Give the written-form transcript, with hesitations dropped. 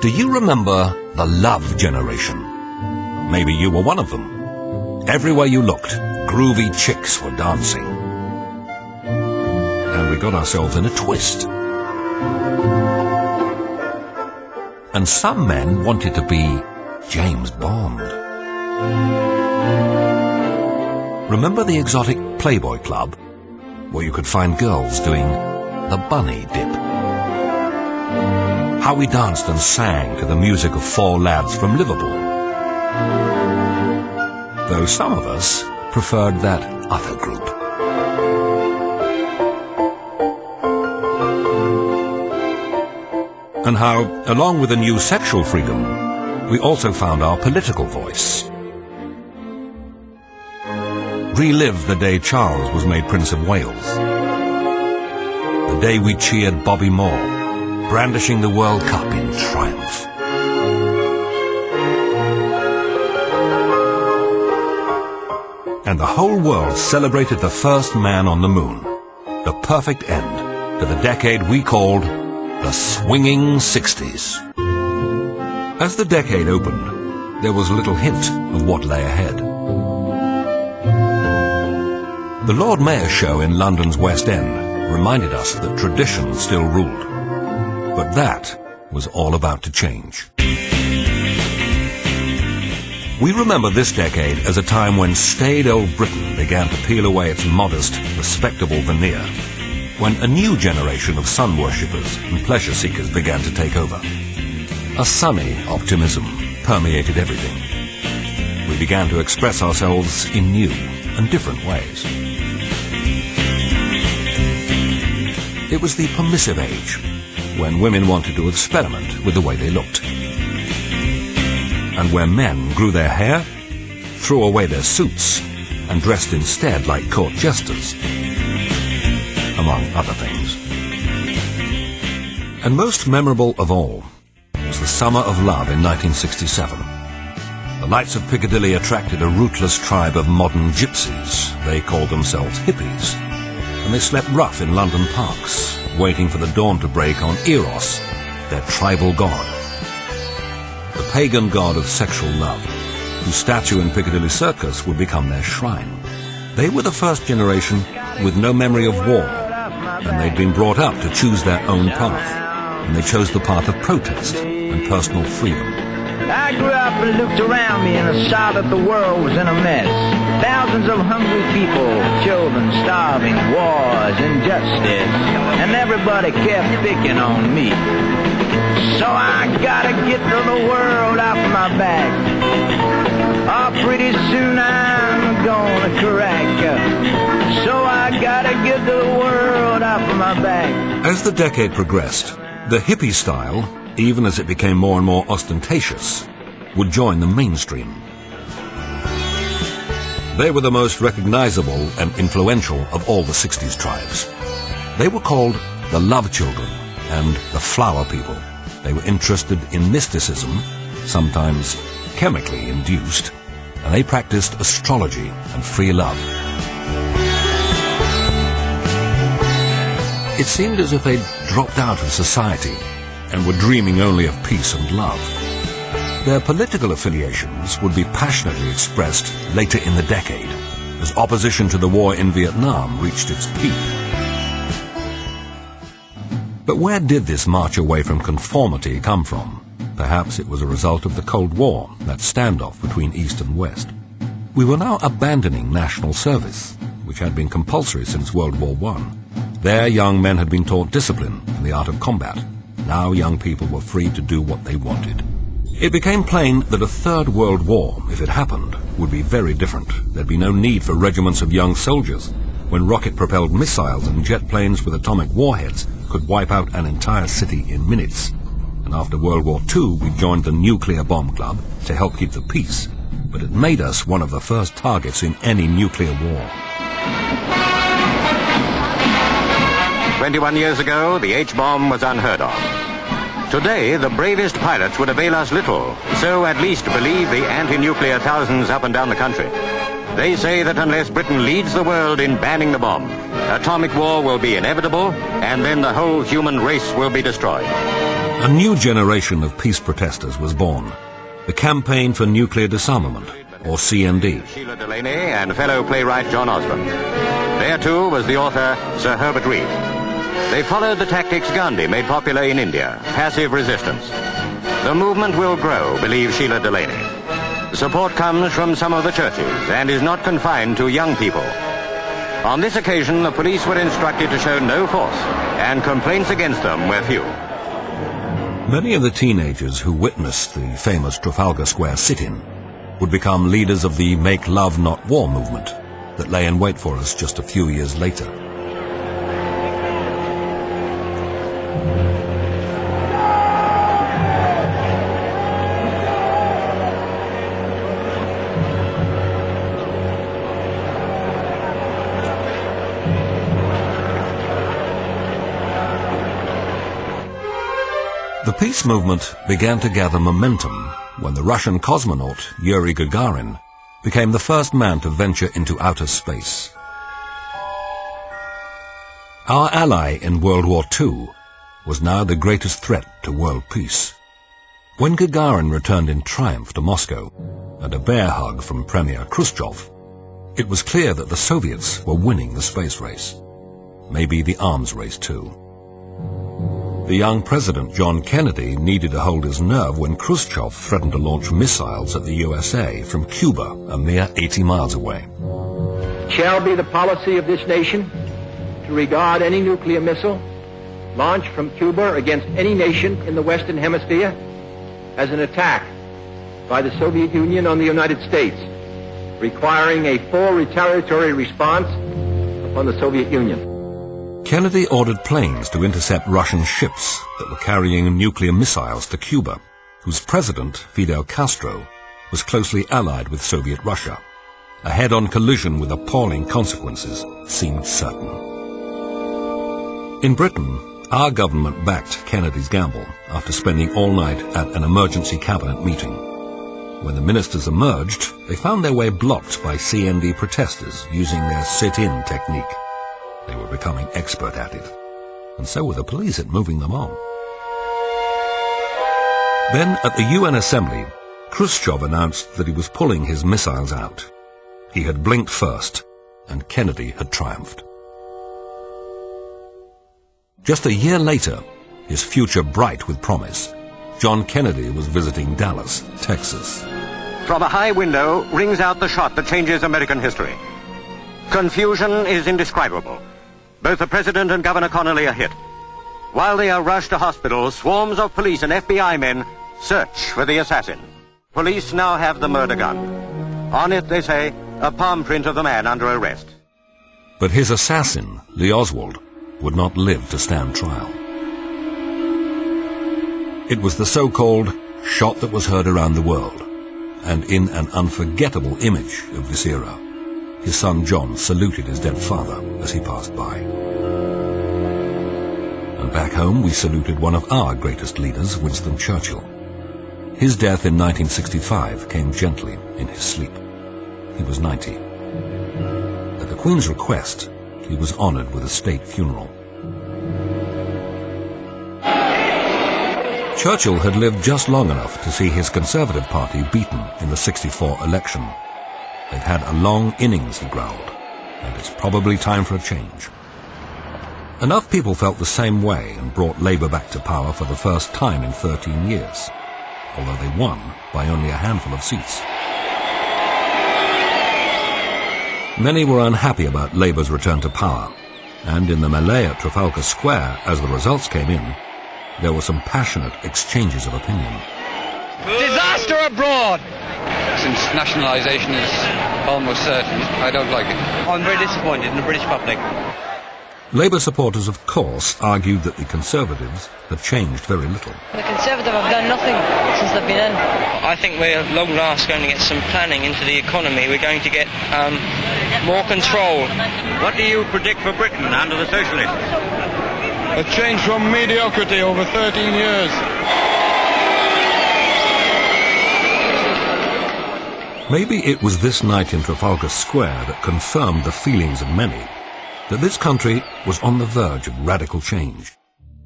Do you remember the love generation? Maybe you were one of them. Everywhere you looked, groovy chicks were dancing. And we got ourselves in a twist. And some men wanted to be James Bond. Remember the exotic Playboy Club, where you could find girls doing the bunny dip? How we danced and sang to the music of four lads from Liverpool. Though some of us preferred that other group. And how, along with a new sexual freedom, we also found our political voice. Relive the day Charles was made Prince of Wales. The day we cheered Bobby Moore, brandishing the World Cup in triumph. And the whole world celebrated the first man on the moon, the perfect end to the decade we called the swinging 60s. As the decade opened, there was little hint of what lay ahead. The Lord Mayor's show in London's West End reminded us that tradition still ruled. But that was all about to change. We remember this decade as a time when staid old Britain began to peel away its modest, respectable veneer, when a new generation of sun worshippers and pleasure seekers began to take over. A sunny optimism permeated everything. We began to express ourselves in new and different ways. It was the permissive age, when women wanted to experiment with the way they looked. And where men grew their hair, threw away their suits, and dressed instead like court jesters, among other things. And most memorable of all was the Summer of Love in 1967. The lights of Piccadilly attracted a rootless tribe of modern gypsies. They called themselves hippies, and they slept rough in London parks, waiting for the dawn to break on Eros, their tribal god. The pagan god of sexual love, whose statue in Piccadilly Circus would become their shrine. They were the first generation with no memory of war, and they'd been brought up to choose their own path, and they chose the path of protest and personal freedom. I grew up and looked around me and I saw that the world was in a mess. Thousands of hungry people, children starving, wars, injustice, and everybody kept picking on me. So I gotta get to the world off my back. Oh, pretty soon I'm gonna crack. So I gotta get to the world off my back. As the decade progressed, the hippie style, even as it became more and more ostentatious, would join the mainstream. They were the most recognizable and influential of all the 60s tribes. They were called the Love Children and the Flower People. They were interested in mysticism, sometimes chemically induced, and they practiced astrology and free love. It seemed as if they'd dropped out of society and were dreaming only of peace and love. Their political affiliations would be passionately expressed later in the decade, as opposition to the war in Vietnam reached its peak. But where did this march away from conformity come from? Perhaps it was a result of the Cold War, that standoff between East and West. We were now abandoning national service, which had been compulsory since World War I. There, young men had been taught discipline and the art of combat. Now young people were free to do what they wanted. It became plain that a third world war, if it happened, would be very different. There'd be no need for regiments of young soldiers, when rocket-propelled missiles and jet planes with atomic warheads could wipe out an entire city in minutes. And after World War II, we joined the Nuclear Bomb Club to help keep the peace. But it made us one of the first targets in any nuclear war. 21 years ago, the H-bomb was unheard of. Today, the bravest pilots would avail us little, so at least believe the anti-nuclear thousands up and down the country. They say that unless Britain leads the world in banning the bomb, Atomic war will be inevitable, and then the whole human race will be destroyed. A new generation of peace protesters was born. The Campaign for Nuclear Disarmament, or CND. Sheila Delaney and fellow playwright John Osborne. There too was the author Sir Herbert Reed. They followed the tactics Gandhi made popular in India, passive resistance. The movement will grow, believes Sheila Delaney. Support comes from some of the churches and is not confined to young people. On this occasion, the police were instructed to show no force, and complaints against them were few. Many of the teenagers who witnessed the famous Trafalgar Square sit-in would become leaders of the Make Love Not War movement that lay in wait for us just a few years later. The peace movement began to gather momentum when the Russian cosmonaut Yuri Gagarin became the first man to venture into outer space. Our ally in World War II was now the greatest threat to world peace. When Gagarin returned in triumph to Moscow and a bear hug from Premier Khrushchev, it was clear that the Soviets were winning the space race, maybe the arms race too. The young President John Kennedy needed to hold his nerve when Khrushchev threatened to launch missiles at the USA from Cuba, a mere 80 miles away. It shall be the policy of this nation to regard any nuclear missile launched from Cuba against any nation in the Western Hemisphere as an attack by the Soviet Union on the United States, requiring a full retaliatory response upon the Soviet Union. Kennedy ordered planes to intercept Russian ships that were carrying nuclear missiles to Cuba, whose president, Fidel Castro, was closely allied with Soviet Russia. A head-on collision with appalling consequences seemed certain. In Britain, our government backed Kennedy's gamble after spending all night at an emergency cabinet meeting. When the ministers emerged, they found their way blocked by CND protesters using their sit-in technique. They were becoming expert at it, and so were the police at moving them on. Then, at the UN Assembly, Khrushchev announced that he was pulling his missiles out. He had blinked first, and Kennedy had triumphed. Just a year later, his future bright with promise, John Kennedy was visiting Dallas, Texas. From a high window rings out the shot that changes American history. Confusion is indescribable. Both the President and Governor Connolly are hit. While they are rushed to hospital, swarms of police and FBI men search for the assassin. Police now have the murder gun. On it, they say, a palm print of the man under arrest. But his assassin, Lee Oswald, would not live to stand trial. It was the so-called shot that was heard around the world, and in an unforgettable image of this era, his son John saluted his dead father as he passed by. And back home we saluted one of our greatest leaders, Winston Churchill. His death in 1965 came gently in his sleep. He was 90. At the Queen's request, he was honoured with a state funeral. Churchill had lived just long enough to see his Conservative Party beaten in the '64 election. They'd had a long innings, he growled, and it's probably time for a change. Enough people felt the same way and brought Labour back to power for the first time in 13 years, although they won by only a handful of seats. Many were unhappy about Labour's return to power, and in the melee at Trafalgar Square, as the results came in, there were some passionate exchanges of opinion. Disaster abroad! Since nationalisation is almost certain, I don't like it. I'm very disappointed in the British public. Labour supporters, of course, argued that the Conservatives had changed very little. The Conservatives have done nothing since they've been in. I think we're at long last going to get some planning into the economy. We're going to get more control. What do you predict for Britain under the Socialists? A change from mediocrity over 13 years. Maybe it was this night in Trafalgar Square that confirmed the feelings of many. that this country was on the verge of radical change.